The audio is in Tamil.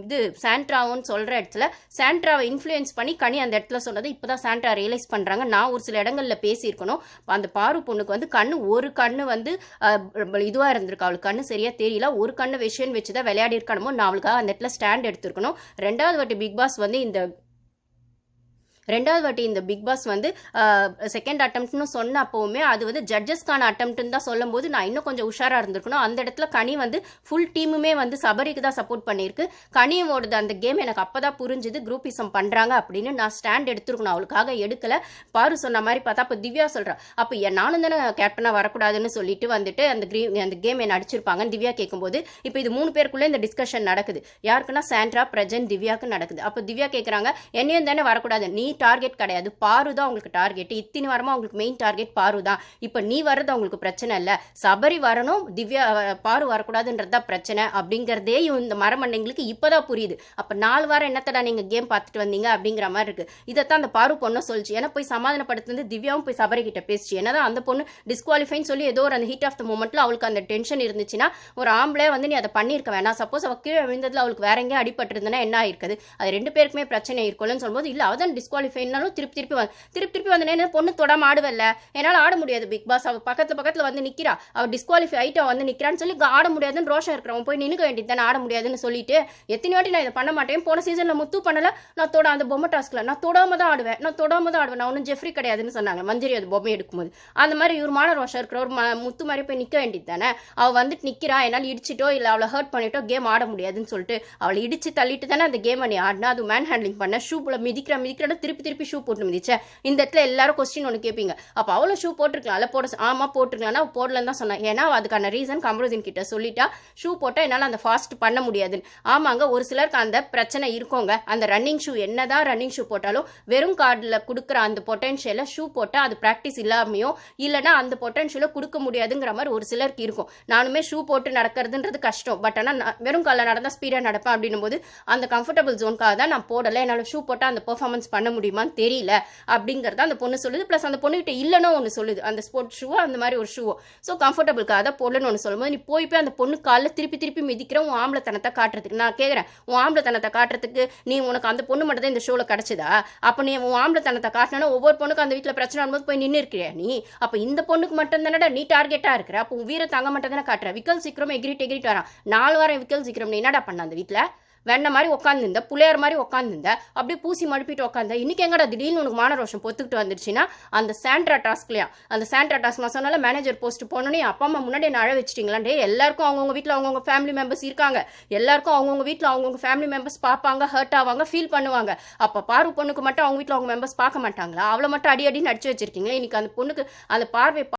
இது சாண்ட்ராவும் சொல்கிற இடத்துல சாண்ட்ராவை இன்ஃப்ளூயன்ஸ் பண்ணி கனி அந்த இடத்துல சொன்னது இப்போ தான் சாண்ட்ரா ரியலைஸ் பண்ணுறாங்க. நான் ஒரு சில இடங்களில் பேசியிருக்கணும். அந்த பாரு பொண்ணுக்கு வந்து ஒரு கண்ணு வந்து இதுவாக இருந்திருக்கு, அவளுக்கு கண்ணு சரியாக தெரியல, ஒரு கண்ணு விஷயம் வச்சு தான் விளையாடி இருக்கணுமோ, நான் அவளுக்காக அந்த இடத்துல ஸ்டாண்ட் எடுத்துருக்கணும். ரெண்டாவது வாட்டி பிக் பாஸ் வந்து இந்த பிக் பாஸ் வந்து செகண்ட் அட்டம்ப்ட்னு சொன்ன அப்போவுமே அது வந்து ஜட்ஜஸ்க்கான அட்டம்ப்ட்னு தான் சொல்லும் போது நான் இன்னும் கொஞ்சம் உஷாராக இருந்திருக்கணும். அந்த இடத்துல கனி வந்து ஃபுல் டீமுமே வந்து சபரிக்கு தான் சப்போர்ட் பண்ணியிருக்கு. கனியோடது அந்த கேம் எனக்கு அப்போ தான் புரிஞ்சுது, குரூப்பிசம் பண்ணுறாங்க அப்படின்னு. நான் ஸ்டாண்ட் எடுத்துருக்கணும், அவளுக்காக எடுக்கலை. பாரு சொன்ன மாதிரி பார்த்தா அப்போ திவ்யா சொல்கிறா, அப்போ நானும் தானே கேப்டனாக வரக்கூடாதுன்னு சொல்லிட்டு வந்துட்டு அந்த கேம் என்ன அடிச்சிருப்பாங்கன்னு திவ்யா கேட்கும்போது இப்போ இது 3 பேருக்குள்ளே இந்த டிஸ்கஷன் நடக்குது. யாருக்குன்னா சாண்ட்ரா, பிரஜன், திவ்யாவுக்கு நடக்குது. அப்போ திவ்யா கேட்குறாங்க, என்னையும் தானே வரக்கூடாது, நீ டார்கெட் கிடையாது, பாரு தான் உங்களுக்கு டார்கெட், இத்தனை வாரமா உங்களுக்கு மெயின் டார்கெட் பாரு தான், இப்போ நீ வர்றது அவங்களுக்கு பிரச்சனை இல்லை, சபரி வரணும், திவ்யா பாரு வரக்கூடாதுன்றது தான் பிரச்சனை அப்படிங்கிறதே இந்த மரமண்டைங்களுக்கு இப்போதான் புரியுது. அப்போ 4 வாரம் என்னத்தடா நீங்கள் கேம் பார்த்துட்டு வந்தீங்க அப்படிங்கிற மாதிரி இருக்கு. இதைத்தான் அந்த பாரு பொண்ணை சொல்லிச்சு. ஏன்னா போய் சமாதானப்படுத்துறது திவ்யாவும் போய் சபரி கிட்ட பேசிச்சு. என்னதான் அந்த பொண்ணு டிஸ்குவாலிஃபைன்னு சொல்லி ஏதோ ஒரு அந்த ஹீட் ஆஃப் த மூமெண்ட்ல அவளுக்கு அந்த டென்ஷன் இருந்துச்சுன்னா ஒரு ஆம்பளை வந்து நீ அதை பண்ணியிருக்க வேணாம், சப்போஸ் அவள் கீழே விழுந்ததுல அவளுக்கு வேற எங்கேயும் அடிபட்டு இருந்ததுன்னா என்ன ஆயிருக்குது, அது 2 பேருக்குமே பிரச்சனை இருக்கும்னு சொல்லும்போது இல்லை அவதான் டிஸ்குவாலிஃபைனாலும் திருப்பி வந்து பொண்ணு தொடாம ஆடுவல்ல, என்னால் ஆட முடியாது பிக் பாஸ், அவள் பக்கத்துல வந்து நிக்கிறா, அவள் டிஸ்குவாலிஃபை ஆயிட்டு வந்து நிக்கிறான்னு சொல்லி ஆட முடியாதுன்னு ரோஷம் இருக்கிறவன் போய் நின்னுக்க வேண்டியது தானே, ஆட முடியாதுன்னு சொல்லிட்டு எத்தனை வாட்டி நான் இதை பண்ண மாட்டேன், போன சீசன்ல முத்து பண்ணல, நான் அந்த பொம்மை டாஸ்க்ல நான் தொடாம தான் ஆடுவேன், நான் ஒன்றும் ஜெஃப்ரி கிடையாதுன்னு சொன்னாங்க மஞ்சரி அது பொம்மை எடுக்கும்போது. அந்த மாதிரி இவருமான ரோஷம் இருக்கிற ஒரு முத்து மாதிரி போய் நிக்க வேண்டியது தானே, அவள் வந்துட்டு நிக்கிறா, என்னால் இடிச்சிட்டோ இல்லை அவளை ஹர்ட் பண்ணிட்டோ கேம் ஆட முடியாதுன்னு சொல்லிட்டு அவளை இடிச்சு தள்ளிட்டு தானே அந்த கேம் நீ ஆடினா, அது மேன் ஹேண்ட்லிங் பண்ண, ஷூ மிதிக்கிற திருப்பி ஷூ போட்டு மிதிச்சேன். இந்த இடத்துல எல்லாரும் கொஸ்டின் ஒன்று கேட்பீங்க, அப்போ அவ்வளோ ஷூ போட்டிருக்கலாம், ஆமா போட்டிருக்கலாம், போடலன்னு தான் சொன்னேன். ஏன்னா அதுக்கான ரீசன் கமருதீன் கிட்ட சொல்லிட்டா, ஷூ போட்டால் என்னால் அந்த ஃபாஸ்ட் பண்ண முடியாதுன்னு. ஆமாங்க, ஒரு சிலருக்கு அந்த பிரச்சனை இருக்கோங்க, அந்த ரன்னிங் ஷூ என்னதான் ரன்னிங் ஷூ போட்டாலும் வெறும் கார்டில் கொடுக்குற அந்த பொட்டன்ஷியலை ஷூ போட்டால் அது ப்ராக்டிஸ் இல்லாமையோ இல்லைனா அந்த பொட்டன்ஷியலை கொடுக்க முடியாதுங்கிற மாதிரி ஒரு சிலருக்கு இருக்கும். நானுமே ஷூ போட்டு நடக்கிறதுன்றது கஷ்டம், பட் ஆனால் வெறும் காலில் நடந்தால் ஸ்பீடாக நடப்பேன் அப்படின்னும் போது அந்த கம்ஃபர்டபுள் ஜோனுக்காக தான் நான் போடலை, என்னால் ஷூ போட்டால் அந்த பெர்ஃபார்மன்ஸ் பண்ண முடியுமான்னு தெரியல அப்படிங்கிறத அந்த பொண்ணு சொல்லுது. ப்ளஸ் அந்த பொண்ணுகிட்ட இல்லைன்னு ஒன்று சொல்லுது, அந்த ஸ்போர்ட்ஸ் ஷூவோ அந்த மாதிரி ஒரு ஷூவோ, ஸோ கம்ஃபர்டபுளுக்காக தான் போடலன்னு ஒன்று சொல்லும்போது நீ போய் அந்த பொண்ணு காலில் திருப்பி மிதிக்கிற உன் ஆம்பளத்தனத்தை காட்டுறதுக்கு நான் கேட்குறேன். உன் ஆம்பளத்தனத்தை காட்டுறதுக்கு நீ உனக்கு அந்த பொண்ணு மட்டும் தான் இந்த ஷோவில் கிடச்சிதா? அப்போ நீ உன் ஆம்பளத்தனத்தை காட்டினா ஒவ்வொரு பொண்ணுக்கும் அந்த வீட்டில் பிரச்சனை வரும்போது போய் நின்று இருக்கிறியா நீ? அப்போ இந்த பொண்ணுக்கு மட்டும் தானடா நீ டார்கெட்டாக இருக்கிற, அப்போ உன் வீர தாங்க மட்டும் தானே காட்டுற. விக்கல் சீக்கிரம் எகிரிட்டு வரான், 4 வாரம் விக்கல் சீக்கிரம் நீ என்னடா பண்ண அந்த வீட்டில்? வெண்ண மாதிரி உட்காந்துருந்த, புள்ளையார் மாதிரி உட்காந்துருந்த, அப்படியே பூசி மழுப்பிட்டு உட்காந்த, இன்னைக்கு எங்கடா திடீர்னு உனக்கு மான ரோஷம் பொத்துக்கிட்டு வந்துருச்சுன்னா அந்த சாண்ட்ரா டாஸ்க்லையா, அந்த சாண்ட்ரா டாஸ்க் நான் சொன்னால மேனேஜர் போஸ்ட் போனோன்னே அப்பா அம்மா முன்னாடி என்ன அழ வச்சிட்டீங்களாண்டே, எல்லாருக்கும் அவங்கவுங்க வீட்டில் அவங்கவுங்க ஃபேமிலி மெம்பர்ஸ் இருக்காங்க, எல்லாருக்கும் அவங்கவுங்க வீட்டில் அவங்கவுங்க ஃபேமிலி மெம்பர்ஸ் பார்ப்பாங்க, ஹர்ட் ஆவாங்க, ஃபீல் பண்ணுவாங்க. அப்போ பாரு பொண்ணுக்கு மட்டும் அவங்க வீட்டில் அவங்க மெம்பர்ஸ் பார்க்க மாட்டாங்களா? அவளை மட்டும் அடின்னு அடிச்சு வச்சிருக்கீங்களா? இன்னைக்கு அந்த பொண்ணுக்கு அந்த பார்வை